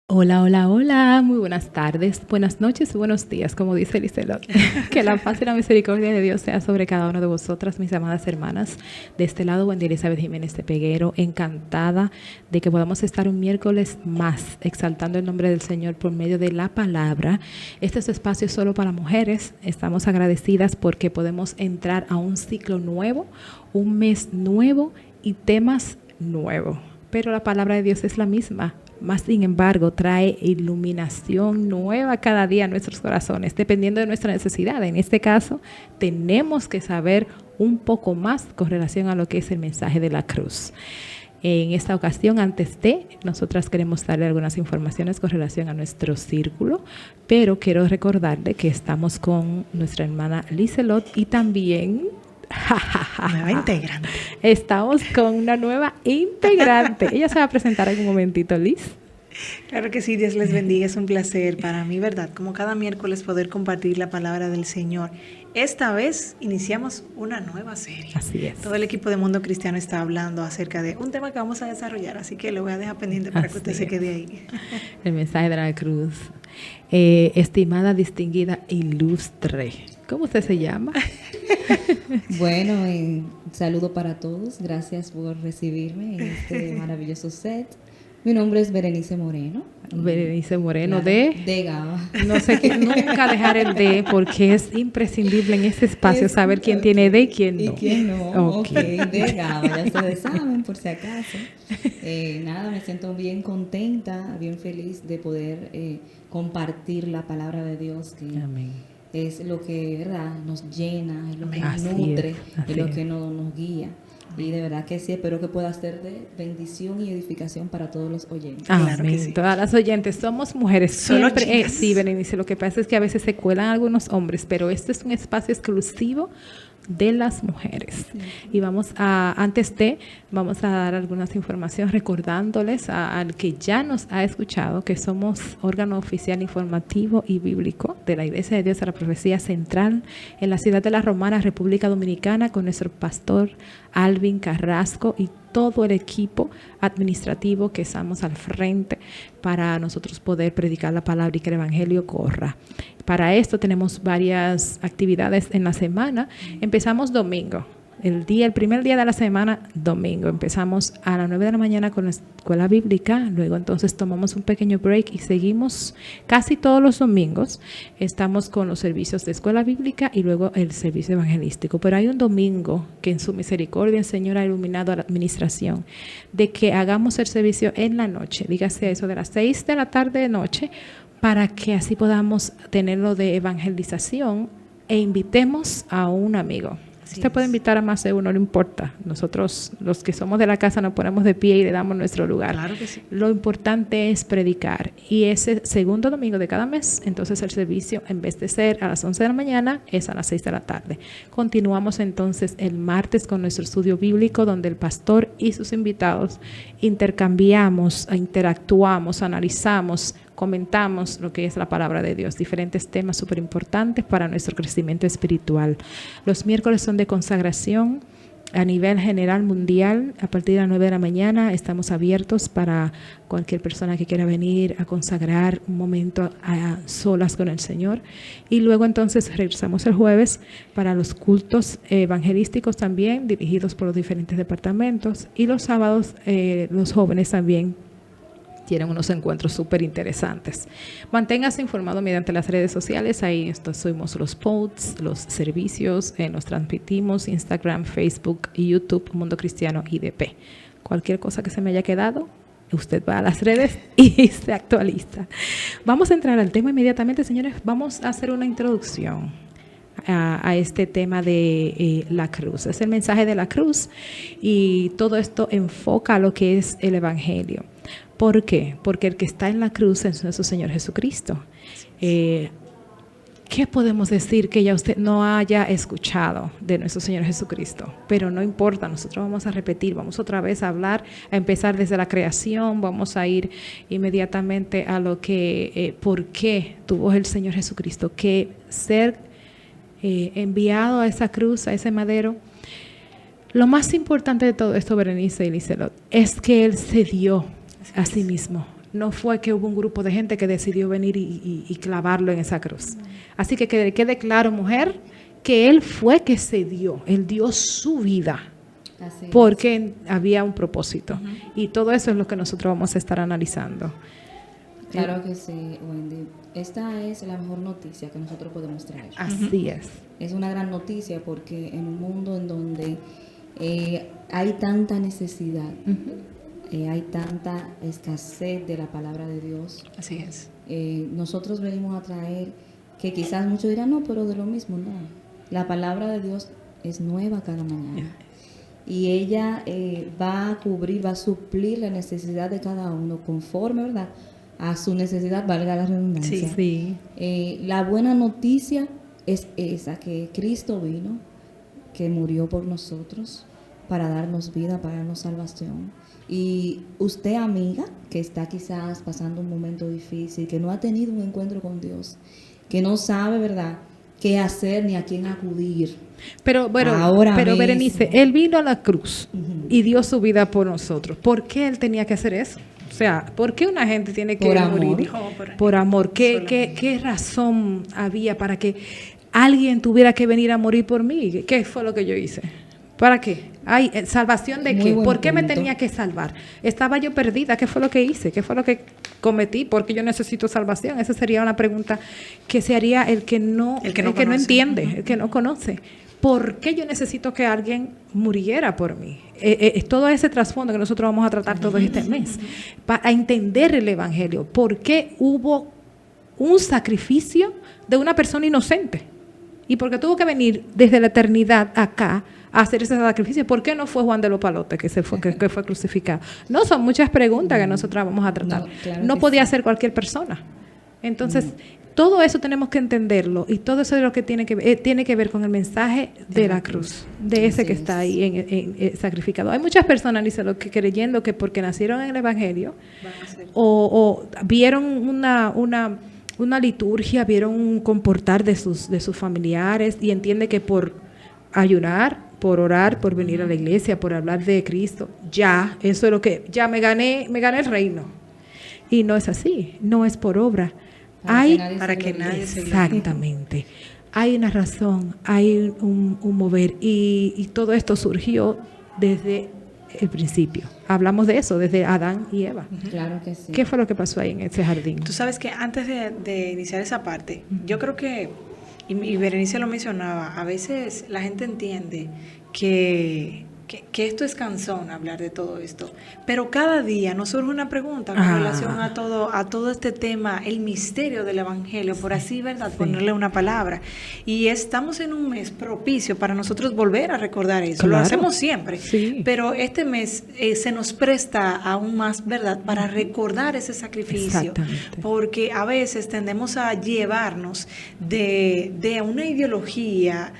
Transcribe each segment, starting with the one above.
Hola, hola, hola, muy buenas tardes, buenas noches, buenos días, como dice Liselot. Que la paz y la misericordia de Dios sea sobre cada uno de vosotras, mis amadas hermanas. De este lado, Wendy Elizabeth Jiménez de Peguero, encantada de que podamos estar un miércoles más exaltando el nombre del Señor por medio de la palabra. Este es espacio solo para mujeres. Estamos agradecidas porque podemos entrar a un ciclo nuevo, un mes nuevo y temas nuevos. Pero la palabra de Dios es la misma. Más sin embargo, trae iluminación nueva cada día a nuestros corazones, dependiendo de nuestra necesidad. En este caso, tenemos que saber un poco más con relación a lo que es el mensaje de la cruz. En esta ocasión, antes de, nosotras queremos darle algunas informaciones con relación a nuestro círculo, pero quiero recordarle que estamos con nuestra hermana Liselot y también... Nueva integrante. Estamos con una nueva integrante. Ella se va a presentar en un momentito, Liz. Claro que sí, Dios les bendiga, es un placer para mí, ¿verdad? Como cada miércoles poder compartir la palabra del Señor. Esta vez iniciamos una nueva serie. Así es. Todo el equipo de Mundo Cristiano está hablando acerca de un tema que vamos a desarrollar, así que lo voy a dejar pendiente para que usted se quede ahí. El mensaje de la cruz. Estimada, distinguida, ilustre. ¿Cómo usted se llama? Bueno, un saludo para todos. Gracias por recibirme en este maravilloso set. Mi nombre es Berenice Moreno. Berenice Moreno, claro, de... De Gaba. No sé, nunca dejar el de, porque es imprescindible en este espacio saber quién tiene de y quién no. Y quién no. Ok, De Gaba, ya ustedes saben, por si acaso. Nada, me siento bien contenta, bien feliz de poder compartir la palabra de Dios. Que Amén. Es lo que, ¿verdad?, nos llena, es lo que Así nos nutre, es, es lo que nos guía. Y de verdad que sí, espero que pueda ser de bendición y edificación para todos los oyentes. Amén. Claro que sí. Todas las oyentes somos mujeres. Solo Siempre, chicas. sí, Berenice, lo que pasa es que a veces se cuelan algunos hombres, pero este es un espacio exclusivo de las mujeres. Sí. Y vamos a dar algunas informaciones recordándoles al que ya nos ha escuchado que somos órgano oficial informativo y bíblico de la Iglesia de Dios a la Profecía Central en la ciudad de La Romana, República Dominicana, con nuestro pastor Alvin Carrasco y todo el equipo administrativo que estamos al frente para nosotros poder predicar la palabra y que el evangelio corra. Para esto tenemos varias actividades en la semana. Empezamos domingo. El primer día de la semana, domingo. Empezamos a las 9 de la mañana con la escuela bíblica, luego entonces tomamos un pequeño break y seguimos casi todos los domingos. Estamos con los servicios de escuela bíblica y luego el servicio evangelístico. Pero hay un domingo que en su misericordia el Señor ha iluminado a la administración de que hagamos el servicio en la noche, dígase eso de las 6 de la tarde de noche, para que así podamos tenerlo de evangelización e invitemos a un amigo. Usted puede invitar a más de uno, no importa. Nosotros, los que somos de la casa, nos ponemos de pie y le damos nuestro lugar. Claro que sí. Lo importante es predicar. Y ese segundo domingo de cada mes, entonces el servicio, en vez de ser a las 11 de la mañana, es a las 6 de la tarde. Continuamos entonces el martes con nuestro estudio bíblico, donde el pastor y sus invitados intercambiamos, interactuamos, analizamos, comentamos lo que es la palabra de Dios, diferentes temas súper importantes para nuestro crecimiento espiritual. Los miércoles son de consagración a nivel general mundial. A partir de las 9 de la mañana estamos abiertos para cualquier persona que quiera venir a consagrar un momento a solas con el Señor. Y luego entonces regresamos el jueves para los cultos evangelísticos también, dirigidos por los diferentes departamentos. Y los sábados los jóvenes también tienen unos encuentros súper interesantes. Manténgase informado mediante las redes sociales. Ahí subimos los posts, los servicios, los transmitimos Instagram, Facebook y YouTube, Mundo Cristiano IDP. Cualquier cosa que se me haya quedado, usted va a las redes y se actualiza. Vamos a entrar al tema inmediatamente, señores. Vamos a hacer una introducción a este tema de la cruz. Es el mensaje de la cruz y todo esto enfoca a lo que es el evangelio. ¿Por qué? Porque el que está en la cruz es nuestro Señor Jesucristo. ¿Qué podemos decir que ya usted no haya escuchado de nuestro Señor Jesucristo? Pero no importa, nosotros vamos a repetir, vamos otra vez a hablar, a empezar desde la creación, vamos a ir inmediatamente a lo que, por qué tuvo el Señor Jesucristo que ser enviado a esa cruz, a ese madero. Lo más importante de todo esto, Berenice y Liselot, es que Él se dio a sí mismo. no fue que hubo un grupo de gente que decidió venir y clavarlo en esa cruz. Así que quede claro, mujer, que Él fue que se dio, Él dio su vida. Así es. Porque había un propósito. Y todo eso es lo que nosotros vamos a estar analizando. Claro que sí, Wendy. Esta es la mejor noticia que nosotros podemos traer. Así es. Es una gran noticia porque en un mundo en donde hay tanta necesidad, hay tanta escasez de la palabra de Dios, Así es. nosotros venimos a traer que quizás muchos dirán, no, pero de lo mismo, no. La palabra de Dios es nueva cada mañana. Y ella va a cubrir, va a suplir la necesidad de cada uno conforme, ¿verdad?, a su necesidad, valga la redundancia. Sí. La buena noticia es esa, que Cristo vino, que murió por nosotros para darnos vida, para darnos salvación. Y usted, amiga, que está quizás pasando un momento difícil, que no ha tenido un encuentro con Dios, que no sabe, ¿verdad?, qué hacer ni a quién acudir. Pero mismo. Berenice, Él vino a la cruz y dio su vida por nosotros. ¿Por qué Él tenía que hacer eso? O sea, ¿por qué una gente tiene que morir? Por amor. ¿Qué razón había para que alguien tuviera que venir a morir por mí? ¿Qué fue lo que yo hice? ¿Para qué? Ay, ¿salvación de qué? ¿Por qué me tenía que salvar? ¿Estaba yo perdida? ¿Qué fue lo que hice? ¿Qué fue lo que cometí? ¿Por qué yo necesito salvación? Esa sería una pregunta que se haría el que no entiende, el que no conoce. ¿Por qué yo necesito que alguien muriera por mí? Todo ese trasfondo que nosotros vamos a tratar todo este mes, para entender el Evangelio. ¿Por qué hubo un sacrificio de una persona inocente? ¿Y por qué tuvo que venir desde la eternidad acá a hacer ese sacrificio? ¿Por qué no fue Juan de los Palotes que fue crucificado? No, son muchas preguntas que nosotros vamos a tratar. No podía ser cualquier persona. Entonces, todo eso tenemos que entenderlo, y todo eso es lo que tiene que ver con el mensaje de la cruz, de ese que está ahí en sacrificado. Hay muchas personas, dice, lo que creyendo que porque nacieron en el Evangelio o vieron una liturgia, vieron un comportar de sus familiares, y entiende que por ayunar, por orar, por venir a la iglesia, por hablar de Cristo, ya, eso es lo que, ya me gané el reino. Y no es así, no es por obra. Para que nadie se Exactamente. Hay una razón, hay un mover, y todo esto surgió desde el principio. Hablamos de eso, desde Adán y Eva. Claro que sí. ¿Qué fue lo que pasó ahí en ese jardín? Tú sabes que antes de iniciar esa parte, yo creo que, y Berenice lo mencionaba, a veces la gente entiende que esto es cansón hablar de todo esto, pero cada día nos surge una pregunta con relación a todo este tema, el misterio del Evangelio, por así, ¿verdad?, ponerle una palabra. Y estamos en un mes propicio para nosotros volver a recordar eso. Lo hacemos siempre, pero este mes se nos presta aún más, ¿verdad?, para recordar ese sacrificio, porque a veces tendemos a llevarnos de una ideología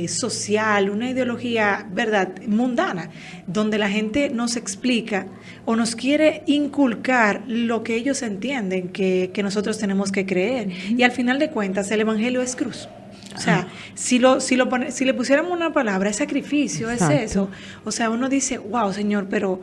social, una ideología, ¿verdad?, mundana, donde la gente nos explica o nos quiere inculcar lo que ellos entienden que nosotros tenemos que creer. Y al final de cuentas, el Evangelio es cruz. O sea, si le pusiéramos una palabra, es sacrificio, es eso. O sea, uno dice, wow, Señor, pero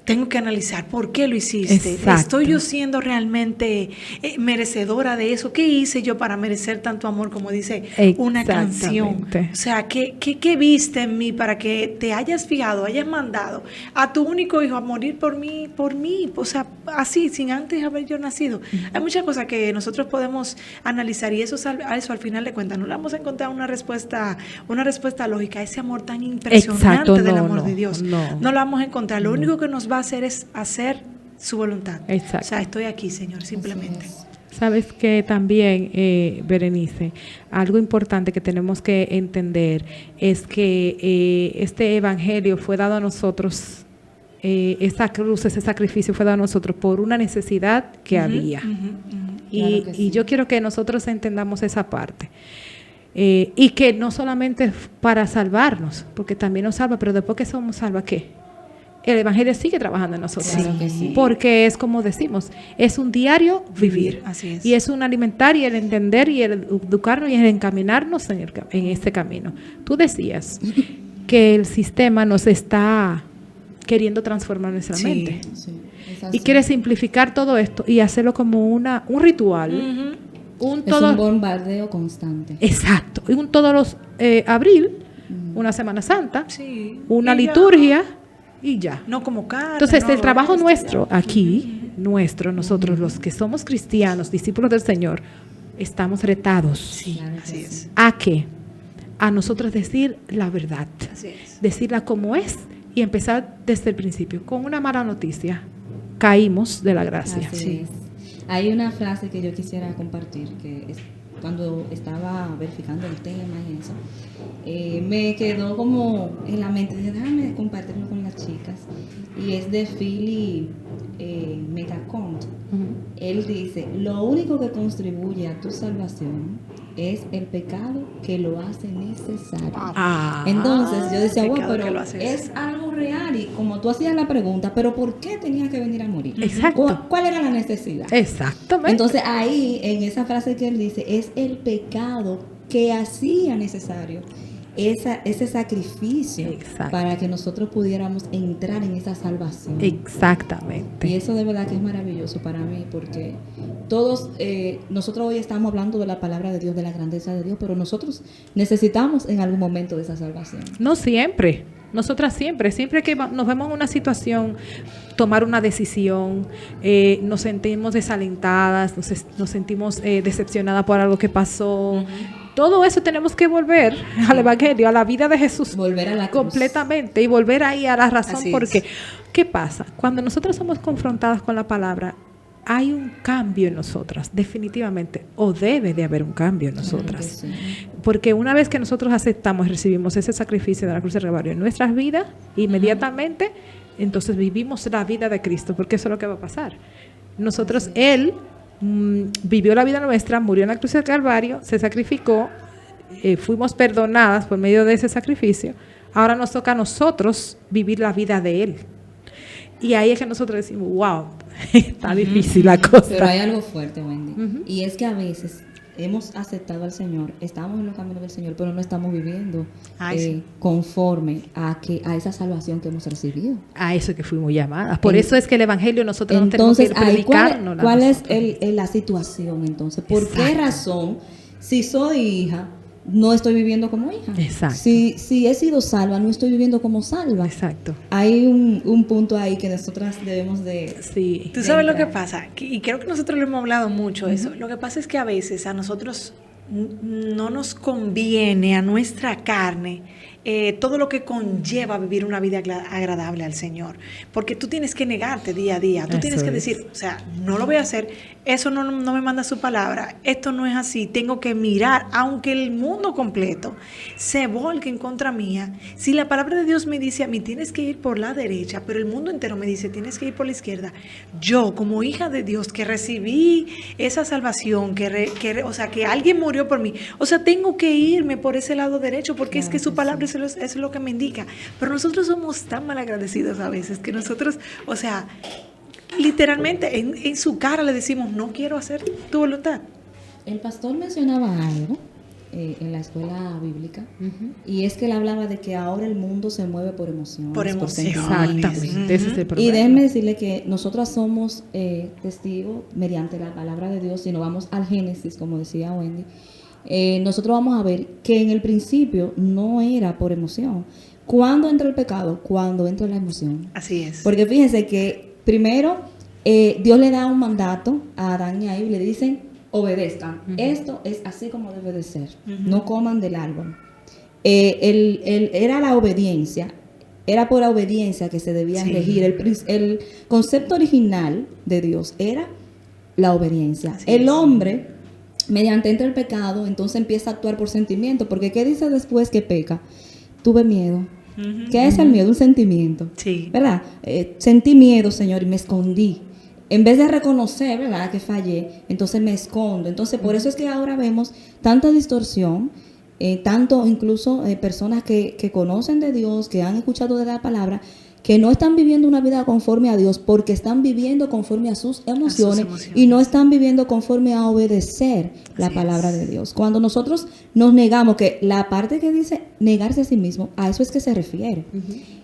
tengo que analizar por qué lo hiciste. Exacto. ¿Estoy yo siendo realmente merecedora de eso? ¿Qué hice yo para merecer tanto amor, como dice una canción? O sea, ¿qué viste en mí para que te hayas fijado, hayas mandado a tu único hijo a morir por mí? O sea, así, sin antes haber yo nacido. Hay muchas cosas que nosotros podemos analizar, y eso al final de cuentas no le vamos a encontrar una respuesta lógica. Ese amor tan impresionante del amor de Dios. No lo vamos a encontrar. Lo único que nos va a hacer es hacer su voluntad. Exacto. O sea, estoy aquí, Señor, simplemente. Sabes que también, Berenice, algo importante que tenemos que entender es que este evangelio fue dado a nosotros, esa cruz, ese sacrificio fue dado a nosotros por una necesidad que había. Claro que sí. Y yo quiero que nosotros entendamos esa parte. Y que no solamente para salvarnos, porque también nos salva, pero después que somos salvos, ¿qué? El Evangelio sigue trabajando en nosotros. Claro que sí. Porque es como decimos, es un diario vivir. Así es. Y es un alimentar y el entender y el educarnos y el encaminarnos en este camino. Tú decías que el sistema nos está queriendo transformar nuestra Sí. mente. Sí, es Y así. quiere simplificar todo esto y hacerlo como un ritual. Un Es todo, un bombardeo constante. exacto. Y un todos los abril, una Semana Santa, Sí. una Y ya. liturgia y ya. No como carne. Entonces, no, el trabajo esto, nuestro ya. aquí, nosotros los que somos cristianos, discípulos del Señor, estamos retados Sí, Claro que así sí. es. a qué? A nosotros decir la verdad, Así es. decirla como es y empezar desde el principio. Con una mala noticia, caímos de la gracia. Así Sí. es. Hay una frase que yo quisiera compartir, que es cuando estaba verificando el tema y eso, me quedó como en la mente, dije, déjame compartirlo con las chicas, y es de Philly Metacont. Él dice, lo único que contribuye a tu salvación es el pecado que lo hace necesario. Ah, Entonces yo decía, el wow, pecado que pero lo hace es algo real, y como tú hacías la pregunta, pero ¿por qué tenía que venir a morir? Exacto. ¿Cuál era la necesidad? exactamente. Entonces ahí, en esa frase que él dice, es el pecado que hacía necesario ese sacrificio Exacto. para que nosotros pudiéramos entrar en esa salvación. Y Exactamente. eso de verdad que es maravilloso para mí, porque todos, nosotros hoy estamos hablando de la palabra de Dios, de la grandeza de Dios, pero nosotros necesitamos en algún momento de esa salvación. No siempre. Nosotras siempre que nos vemos en una situación, tomar una decisión, nos sentimos desalentadas, nos sentimos decepcionadas por algo que pasó. Todo eso tenemos que volver al Evangelio, a la vida de Jesús. Volver a la cruz. Completamente y volver ahí a la razón. Así Porque, es. ¿qué pasa? Cuando nosotros somos confrontadas con la palabra, hay un cambio en nosotras, definitivamente, o debe de haber un cambio en nosotras. Claro que sí. Porque una vez que nosotros aceptamos y recibimos ese sacrificio de la cruz del Calvario en nuestras vidas, inmediatamente, entonces vivimos la vida de Cristo, porque eso es lo que va a pasar. Nosotros, Él vivió la vida nuestra, murió en la cruz del Calvario, se sacrificó, fuimos perdonadas por medio de ese sacrificio. Ahora nos toca a nosotros vivir la vida de Él. Y ahí es que nosotros decimos, wow, está difícil la cosa. Pero hay algo fuerte, Wendy, Ujú. y es que a veces hemos aceptado al Señor, estamos en los caminos del Señor, pero no estamos viviendo Ay, sí. conforme a esa salvación que hemos recibido. A eso que fuimos llamadas. Por En- eso es que el Evangelio nosotros Entonces, no tenemos que ahí, ¿cuál predicarnos. es la situación entonces? ¿Por qué Exacto. razón, si soy hija, no estoy viviendo como hija? Exacto. Si he sido salva, no estoy viviendo como salva. Exacto. Hay un punto ahí que nosotras debemos de... Sí. Tú sabes lo que entrar. pasa, y creo que nosotros lo hemos hablado mucho eso. Lo que pasa es que a veces a nosotros no nos conviene, a nuestra carne, todo lo que conlleva vivir una vida agradable al Señor. Porque tú tienes que negarte día a día. Tú Eso tienes que es. decir, o sea, no lo voy a hacer, eso no me manda su palabra, esto no es así, tengo que mirar, aunque el mundo completo se volque en contra mía. Si la palabra de Dios me dice a mí, tienes que ir por la derecha, pero el mundo entero me dice, tienes que ir por la izquierda. Yo, como hija de Dios, que recibí esa salvación, o sea, que alguien murió por mí, o sea, tengo que irme por ese lado derecho, porque es Claro que su que palabra sí. eso es lo que me indica. Pero nosotros somos tan malagradecidos a veces que nosotros, o sea, literalmente en su cara le decimos, no quiero hacer tu voluntad. El pastor mencionaba algo en la escuela bíblica, y es que él hablaba de que ahora el mundo se mueve por emociones, Por emociones. sentimientos. Exactamente. Ese es el Y problema. déjenme decirle que nosotras somos testigos mediante la palabra de Dios. Si nos vamos al Génesis, como decía Wendy, nosotros vamos a ver que en el principio no era por emoción. ¿Cuándo entra el pecado? Cuando entra la emoción. Así es. Porque fíjense que primero Dios le da un mandato a Adán y a Eva y le dicen, obedezcan. Esto es así como debe de ser. No coman del árbol. Era la obediencia. Era por la obediencia que se debía Sí. regir. El concepto original de Dios era la obediencia. Así El es. hombre, mediante entra el pecado, entonces empieza a actuar por sentimiento. Porque ¿qué dice después que peca? Tuve miedo. Ujú. ¿Qué es el miedo? Un sentimiento. Sí. ¿Verdad? Sentí miedo, Señor, y me escondí. En vez de reconocer, ¿verdad?, que fallé, entonces me escondo. Entonces, por eso es que ahora vemos tanta distorsión, tanto incluso personas que conocen de Dios, que han escuchado de la palabra, que no están viviendo una vida conforme a Dios porque están viviendo conforme a sus emociones, y no están viviendo conforme a obedecer la Así palabra es. de Dios. Cuando nosotros nos negamos, que la parte que dice negarse a sí mismo, a eso es que se refiere.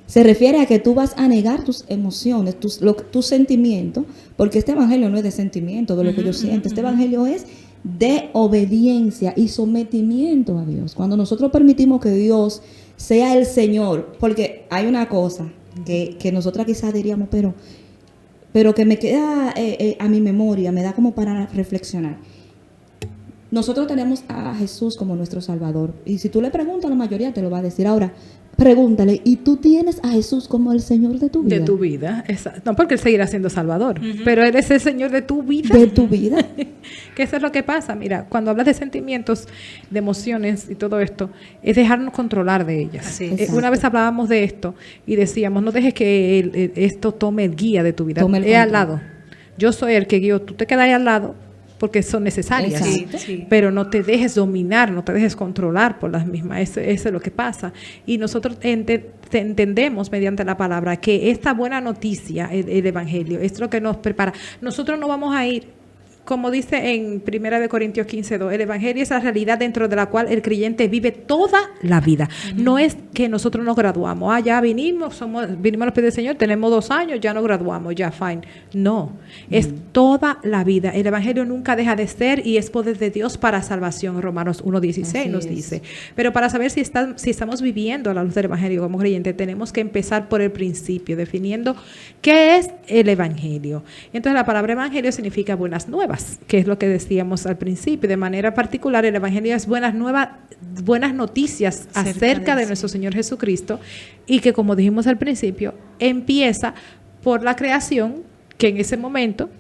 Se refiere a que tú vas a negar tus emociones, tus sentimientos, porque este evangelio no es de sentimiento, de lo que yo siento. Este evangelio es de obediencia y sometimiento a Dios. Cuando nosotros permitimos que Dios sea el Señor, porque hay una cosa que nosotras quizás diríamos, pero que me queda a mi memoria, me da como para reflexionar. Nosotros tenemos a Jesús como nuestro Salvador. Y si tú le preguntas, la mayoría te lo va a decir. Ahora, pregúntale, ¿y tú tienes a Jesús como el Señor de tu vida? De tu vida, exacto. No, porque Él seguirá siendo Salvador, pero Él es el Señor de tu vida. De tu vida. Que eso es lo que pasa. Mira, cuando hablas de sentimientos, de emociones y todo esto, es dejarnos controlar de ellas. Así es. Una vez hablábamos de esto y decíamos, no dejes que esto tome el guía de tu vida. Tome el Es al control. lado. Yo soy el que guío, tú te quedas ahí al lado porque son necesarias. Exacto. Sí. Pero no te dejes dominar, no te dejes controlar por las mismas. Eso es lo que pasa. Y nosotros entendemos mediante la palabra que esta buena noticia, el Evangelio, es lo que nos prepara. Nosotros no vamos a ir, como dice en 1 Corintios 15:2, el Evangelio es la realidad dentro de la cual el creyente vive toda la vida. No es que nosotros nos graduamos, ya vinimos a los pies del Señor, tenemos 2 años, ya nos graduamos, ya, fine. No, es toda la vida. El Evangelio nunca deja de ser y es poder de Dios para salvación. Romanos 1:16 nos dice. Pero para saber si estamos viviendo a la luz del Evangelio como creyente, tenemos que empezar por el principio, definiendo qué es el Evangelio. Entonces la palabra Evangelio significa buenas nuevas, que es lo que decíamos al principio. De manera particular, el Evangelio es buenas noticias acerca de nuestro Señor Jesucristo, y que, como dijimos al principio, empieza por la creación, que en ese momento,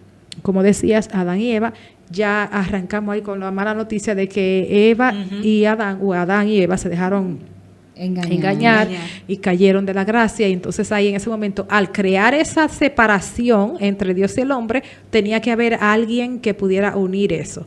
como decías, Adán y Eva, ya arrancamos ahí con la mala noticia de que Eva y Adán, o Adán y Eva se dejaron engañar y cayeron de la gracia. Y entonces ahí en ese momento, al crear esa separación entre Dios y el hombre, tenía que haber alguien que pudiera unir eso.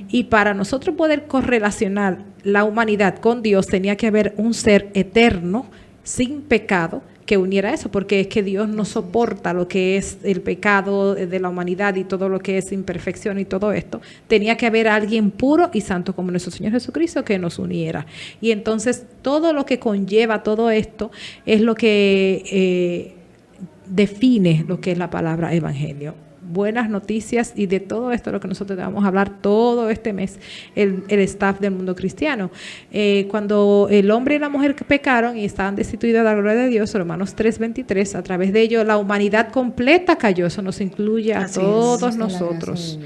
Y para nosotros poder correlacionar la humanidad con Dios, tenía que haber un ser eterno, sin pecado, que uniera eso, porque es que Dios no soporta lo que es el pecado de la humanidad y todo lo que es imperfección y todo esto. Tenía que haber alguien puro y santo como nuestro Señor Jesucristo que nos uniera. Y entonces todo lo que conlleva todo esto es lo que define lo que es la palabra evangelio. Buenas noticias, y de todo esto lo que nosotros vamos a hablar todo este mes, el staff del mundo cristiano. Cuando el hombre y la mujer pecaron y estaban destituidos de la gloria de Dios, Romanos 3:23, a través de ello la humanidad completa cayó. Eso nos incluye a todos nosotros.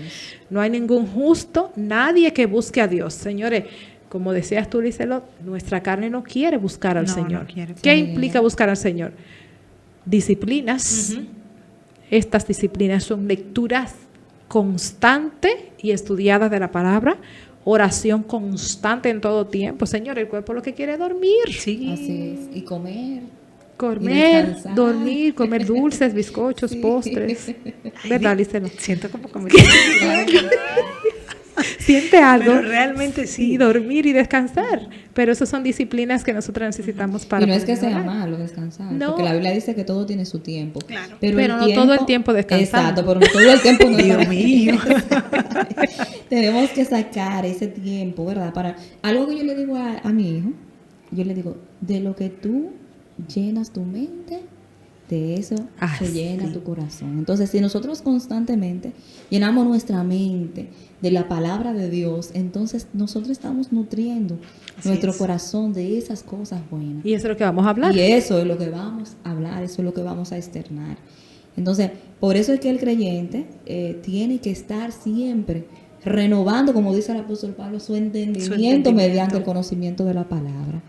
No hay ningún justo, nadie que busque a Dios. Señores, como decías tú, Liselot, nuestra carne no quiere buscar al Señor. ¿Qué implica buscar al Señor? Disciplinas. Estas disciplinas son lecturas constantes y estudiadas de la palabra, oración constante en todo tiempo. Señor, el cuerpo lo que quiere es dormir. Sí. Así es. Y comer, dormir, comer dulces, bizcochos, postres. ¿Verdad, Lisela? Siento como comer. Siente algo. Pero realmente sí. Y dormir y descansar. Pero esas son disciplinas que nosotros necesitamos para... Y no es que poder sea orar. malo descansar, No. porque la Biblia dice que todo tiene su tiempo. Claro. Pero no todo el tiempo descansamos. Exacto, pero no todo el tiempo no es Dios para- mío. Tenemos que sacar ese tiempo, ¿verdad? Para algo que yo le digo a mi hijo, yo le digo, de lo que tú llenas tu mente, de eso se llena tu corazón. Entonces, si nosotros constantemente llenamos nuestra mente de la palabra de Dios, entonces nosotros estamos nutriendo nuestro corazón de esas cosas buenas. Y eso es lo que vamos a hablar. Y eso es lo que vamos a hablar, eso es lo que vamos a externar. Entonces, por eso es que el creyente tiene que estar siempre renovando, como dice el apóstol Pablo, su entendimiento mediante el conocimiento de la palabra.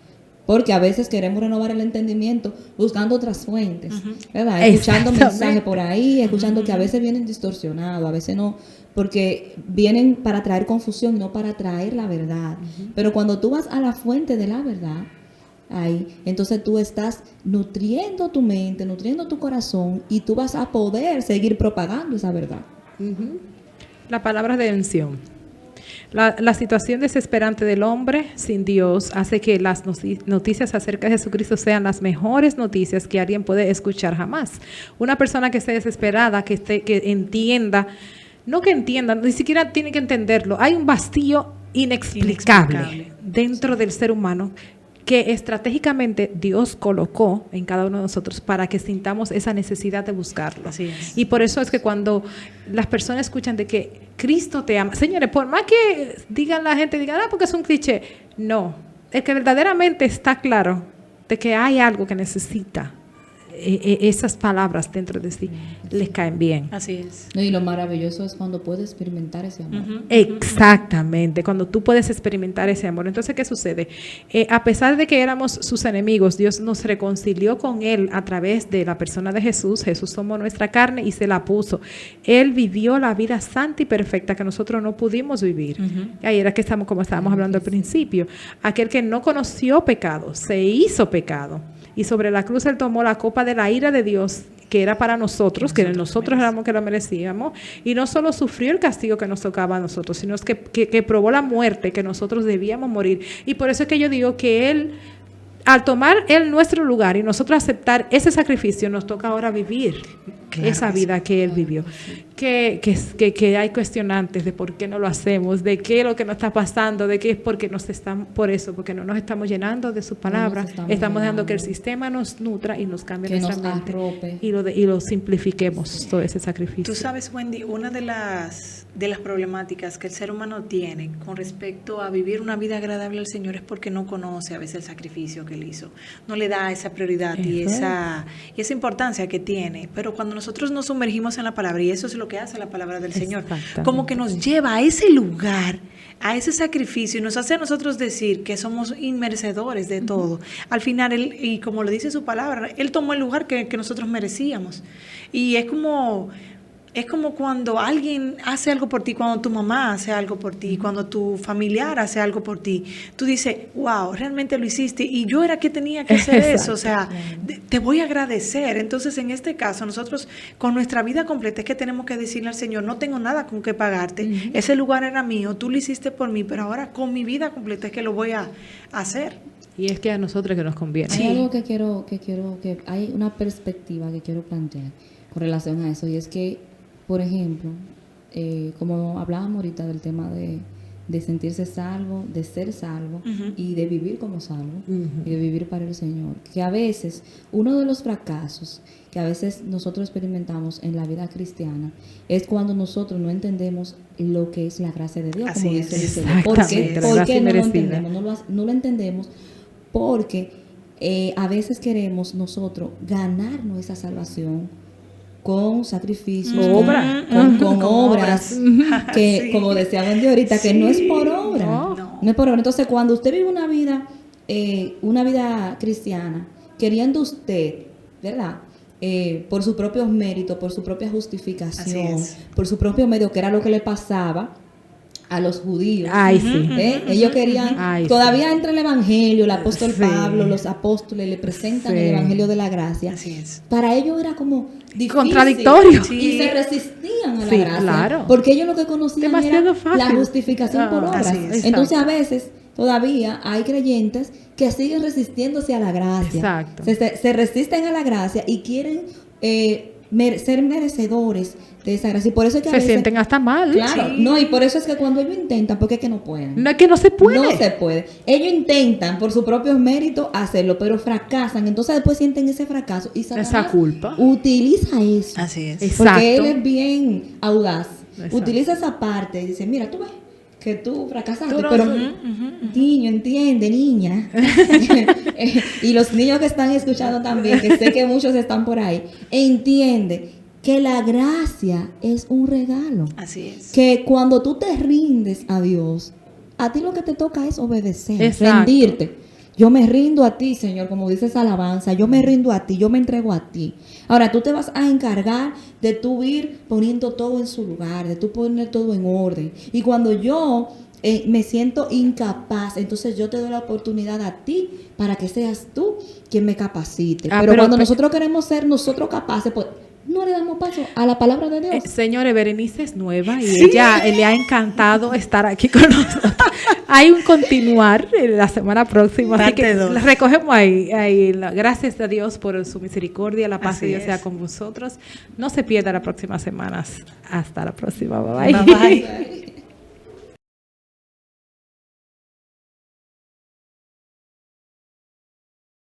Porque a veces queremos renovar el entendimiento buscando otras fuentes, ¿verdad? Escuchando mensajes por ahí, escuchando que a veces vienen distorsionados, a veces no, porque vienen para traer confusión, no para traer la verdad. Pero cuando tú vas a la fuente de la verdad, ahí, entonces tú estás nutriendo tu mente, nutriendo tu corazón, y tú vas a poder seguir propagando esa verdad. La palabra redención. La situación desesperante del hombre sin Dios hace que las noticias acerca de Jesucristo sean las mejores noticias que alguien puede escuchar jamás. Una persona que esté desesperada, que entienda, no que entienda, ni siquiera tiene que entenderlo. Hay un vacío inexplicable dentro del ser humano que estratégicamente Dios colocó en cada uno de nosotros para que sintamos esa necesidad de buscarlo. Así es. Y por eso es que cuando las personas escuchan de que Cristo te ama, señores, por más que digan la gente, digan, porque es un cliché, no, el que verdaderamente está claro de que hay algo que necesita esas palabras dentro de sí, les caen bien. Así es. No, y lo maravilloso es cuando puedes experimentar ese amor. Exactamente, cuando tú puedes experimentar ese amor. Entonces, ¿qué sucede? A pesar de que éramos sus enemigos, Dios nos reconcilió con Él a través de la persona de Jesús. Jesús tomó nuestra carne y se la puso. Él vivió la vida santa y perfecta que nosotros no pudimos vivir. Ahí era que estamos, como estábamos hablando al principio. Aquel que no conoció pecado, se hizo pecado. Y sobre la cruz Él tomó la copa de la ira de Dios, que era para nosotros, que nosotros éramos que lo merecíamos, y no solo sufrió el castigo que nos tocaba a nosotros, sino que probó la muerte que nosotros debíamos morir. Y por eso es que yo digo que Él, al tomar Él nuestro lugar y nosotros aceptar ese sacrificio, nos toca ahora vivir esa vida que Él vivió. Que hay cuestionantes de por qué no lo hacemos, de qué es lo que nos está pasando, de qué es porque porque no nos estamos llenando de su palabra, estamos dejando que el sistema nos nutra y nos cambie nuestra mente y lo simplifiquemos todo ese sacrificio. Tú sabes, Wendy, una de las problemáticas que el ser humano tiene con respecto a vivir una vida agradable al Señor es porque no conoce a veces el sacrificio que Él hizo, no le da esa prioridad y esa importancia que tiene. Pero cuando nosotros nos sumergimos en la palabra, y eso es lo que hace la palabra del Señor, como que nos lleva a ese lugar, a ese sacrificio, y nos hace a nosotros decir que somos inmerecedores de todo. Al final, Él, y como lo dice su palabra, Él tomó el lugar que nosotros merecíamos. Y es como cuando alguien hace algo por ti, cuando tu mamá hace algo por ti, cuando tu familiar hace algo por ti, tú dices, wow, realmente lo hiciste y yo era que tenía que hacer eso, o sea, te voy a agradecer. Entonces, en este caso, nosotros con nuestra vida completa es que tenemos que decirle al Señor, no tengo nada con que pagarte, ese lugar era mío, tú lo hiciste por mí, pero ahora con mi vida completa es que lo voy a hacer. Y es que a nosotros que nos conviene. Hay algo que hay una perspectiva que quiero plantear con relación a eso, y es que, por ejemplo, como hablábamos ahorita del tema de sentirse salvo, de ser salvo y de vivir como salvo y de vivir para el Señor, que a veces uno de los fracasos que a veces nosotros experimentamos en la vida cristiana es cuando nosotros no entendemos lo que es la gracia de Dios, Así como es. dice el Señor. ¿Por qué no lo entendemos? No lo entendemos porque a veces queremos nosotros ganarnos esa salvación con sacrificios, con obras que, como decía Wendy ahorita, que no es por obra, no es por obra. Entonces, cuando usted vive una vida cristiana, queriendo usted, ¿verdad? Por sus propios méritos, por su propia justificación, por su propio medio, que era lo que le pasaba a los judíos. Ay, sí. Ellos querían, todavía entra el evangelio, el apóstol Pablo, los apóstoles le presentan el evangelio de la gracia. Así es. Para ellos era como difícil, contradictorio. Y se resistían a la gracia. Claro. Porque ellos lo que conocían Demasiado era fácil. la justificación por obras. Así es. Entonces, a veces, todavía hay creyentes que siguen resistiéndose a la gracia. Exacto. Se resisten a la gracia y quieren ser merecedores de esa gracia. Y por eso es que a veces sienten hasta mal. Claro, no, y por eso es que cuando ellos intentan, porque es que no pueden. No es que no se puede. No se puede. Ellos intentan por sus propios méritos hacerlo, pero fracasan. Entonces después sienten ese fracaso y Satanás esa culpa utiliza eso. Así es. Exacto. Porque él es bien audaz. Exacto. Utiliza esa parte y dice, mira, tú ves que tú fracasaste, pero niño, entiende, niña. Y los niños que están escuchando también, que sé que muchos están por ahí, entiende que la gracia es un regalo. Así es. Que cuando tú te rindes a Dios, a ti lo que te toca es obedecer, Exacto. rendirte. Yo me rindo a ti, Señor, como dice esa alabanza, yo me rindo a ti, yo me entrego a ti. Ahora, tú te vas a encargar de tú ir poniendo todo en su lugar, de tú poner todo en orden. Y cuando yo me siento incapaz, entonces yo te doy la oportunidad a ti para que seas tú quien me capacite. Pero cuando nosotros queremos ser nosotros capaces, pues no le damos paso a la palabra de Dios. Señores, Berenice es nueva y ella le ha encantado estar aquí con nosotros. Hay un continuar la semana próxima, así que recogemos ahí. Gracias a Dios por su misericordia, la paz de Dios sea con vosotros. No se pierda la próxima semana. Hasta la próxima. Bye bye. Bye bye.